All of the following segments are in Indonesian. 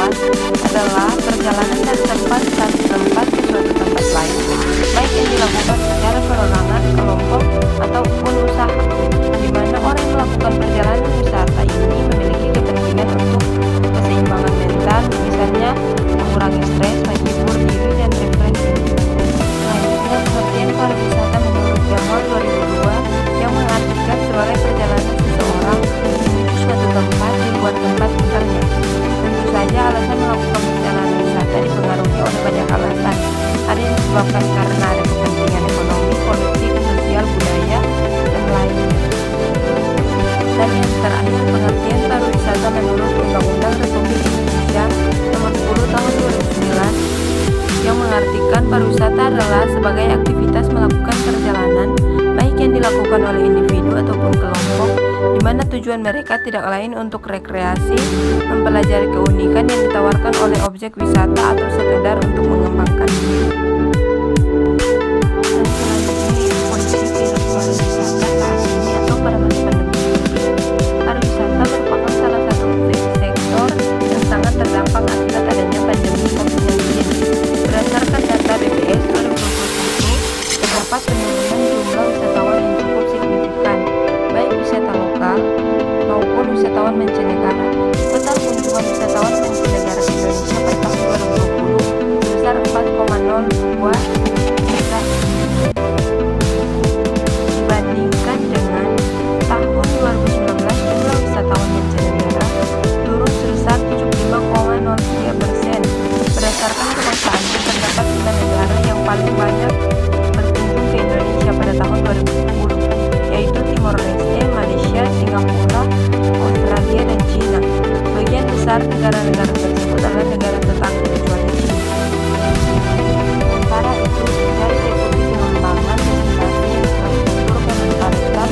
tempat adalah perjalanan dari tempat satu tempat ke suatu tempat lain, baik yang dilakukan secara perorangan, kelompok, ataupun usaha, di mana orang yang melakukan perjalanan wisata ini memiliki kepentingan untuk keseimbangan mental, misalnya mengurangi stres, menghibur diri, dan refreshing. Selanjutnya, pengertian pariwisata menurut Jamal 2002 yang mengartikan sebagai perjalanan seseorang menuju suatu tempat di luar tempat tinggalnya. Tentu saja alasan melakukan perjalanan wisata dipengaruhi oleh banyak alasan. Ada yang disebabkan karena ada kepentingan ekonomi, politik, sosial, budaya, dan lainnya. Dan yang terakhir, pengertian pariwisata menurut Undang-Undang Republik Indonesia Nomor 10 Tahun 2009 yang mengartikan pariwisata adalah sebagai aktivitas melakukan perjalanan baik yang dilakukan oleh individu ataupun kelompok, di mana tujuan mereka tidak lain untuk rekreasi, mempelajari keunikan yang ditawarkan oleh objek wisata, atau sekedar untuk mengembangkan diri. Dan selanjutnya, kondisi pariwisata saat ini atau pada masa pandemi. Pariwisata merupakan salah satu sektor yang sangat terdampak akibat adanya pandemi COVID-19. Berdasarkan data BPS 2021, terdapat penurunan jumlah wisatawan yang cukup signifikan, baik wisata lokal maupun wisatawan mancanegara. Total kunjungan wisatawan mancanegara ke Indonesia pada tahun 2020 sebesar 4,02 juta, dibandingkan dengan tahun 2019 jumlah wisatawan mancanegara turun sebesar 75,03%. Berdasarkan pemetaannya, terdapat 9 negara yang paling banyak berkunjung ke Indonesia pada tahun 2010, yaitu Timor Leste, Malaysia, Singapura, Australia, dan China. Bagian besar negara-negara tersebut adalah negara tetangga kecuali China. Sementara itu, dari Deputi Pengembangan Destinasi Infrastruktur Kemenpariwisata,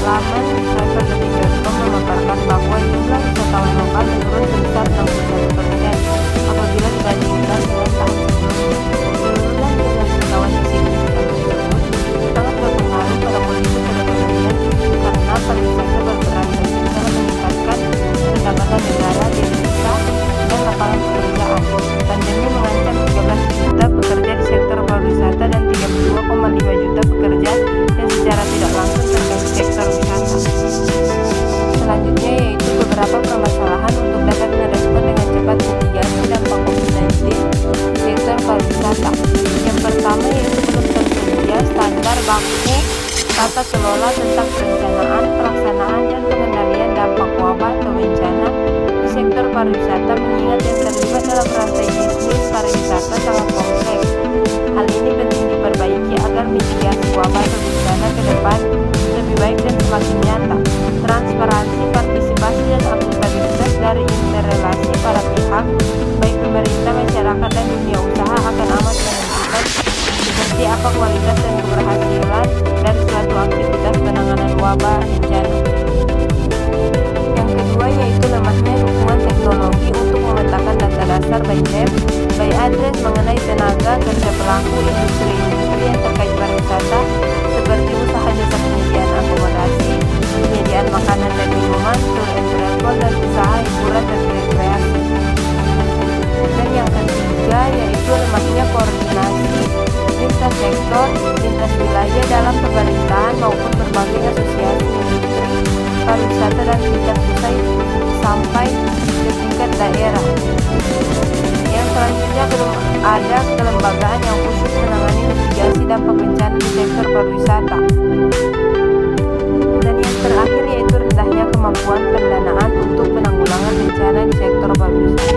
laman travel.com memaparkan bahwa jumlah wisatawan lokal menurun sebesar 61% apabila dibandingkan dengan tahun sebelumnya. Penurunan jumlah wisatawan yang signifikan tersebut sangat berpengaruh pada kondisi perekonomian karena pariwisata berperan penting dalam meningkatkan pendapatan negara, devisa, dan lapangan pekerjaan. Pandemi mengancam 13 juta pekerja di sektor pariwisata dan 32,5 juta pekerja yang secara tidak langsung terkait sektor wisata. Selanjutnya yaitu beberapa permasalahan untuk dapat merespon dengan cepat mitigasi dampak COVID-19 di sektor pariwisata. Yang pertama yaitu belum tersedia standar baku tata kelola tentang perencanaan, pelaksanaan, dan pengendalian dampak wabah atau bencana di sektor pariwisata, mengingat yang terlibat dalam rantai bisnis pariwisata sangat kompleks. Hal ini penting diperbaiki agar mitigasi wabah atau bencana ke depan lebih baik dan semakin nyata. Transparansi, partisipasi, dan akuntabilitas dari interrelasi para pihak, baik pemerintah, masyarakat, dan dunia usaha akan amat menentukan seperti apa kualitas dan keberhasilan dari suatu aktivitas penanganan wabah bencana. Yang kedua yaitu lemahnya dukungan teknologi untuk memetakan data dasar by name, by address mengenai tenaga kerja pelaku industri-industri yang terkait pariwisata, seperti usaha jasa penyediaan akomodasi, penyediaan makanan dan minuman, tour and travel, dan usaha hiburan dan rekreasi. Dan yang ketiga yaitu lemahnya koordinasi lintas sektor, lintas wilayah dalam pemerintahan maupun berbagai asosiasi industri pariwisata dan tingkat pusat sampai ke tingkat daerah. Yang selanjutnya belum ada kelembagaan yang khusus menangani mitigasi dampak bencana di sektor pariwisata. Dan yang terakhir yaitu rendahnya kemampuan pendanaan untuk penanggulangan bencana di sektor pariwisata.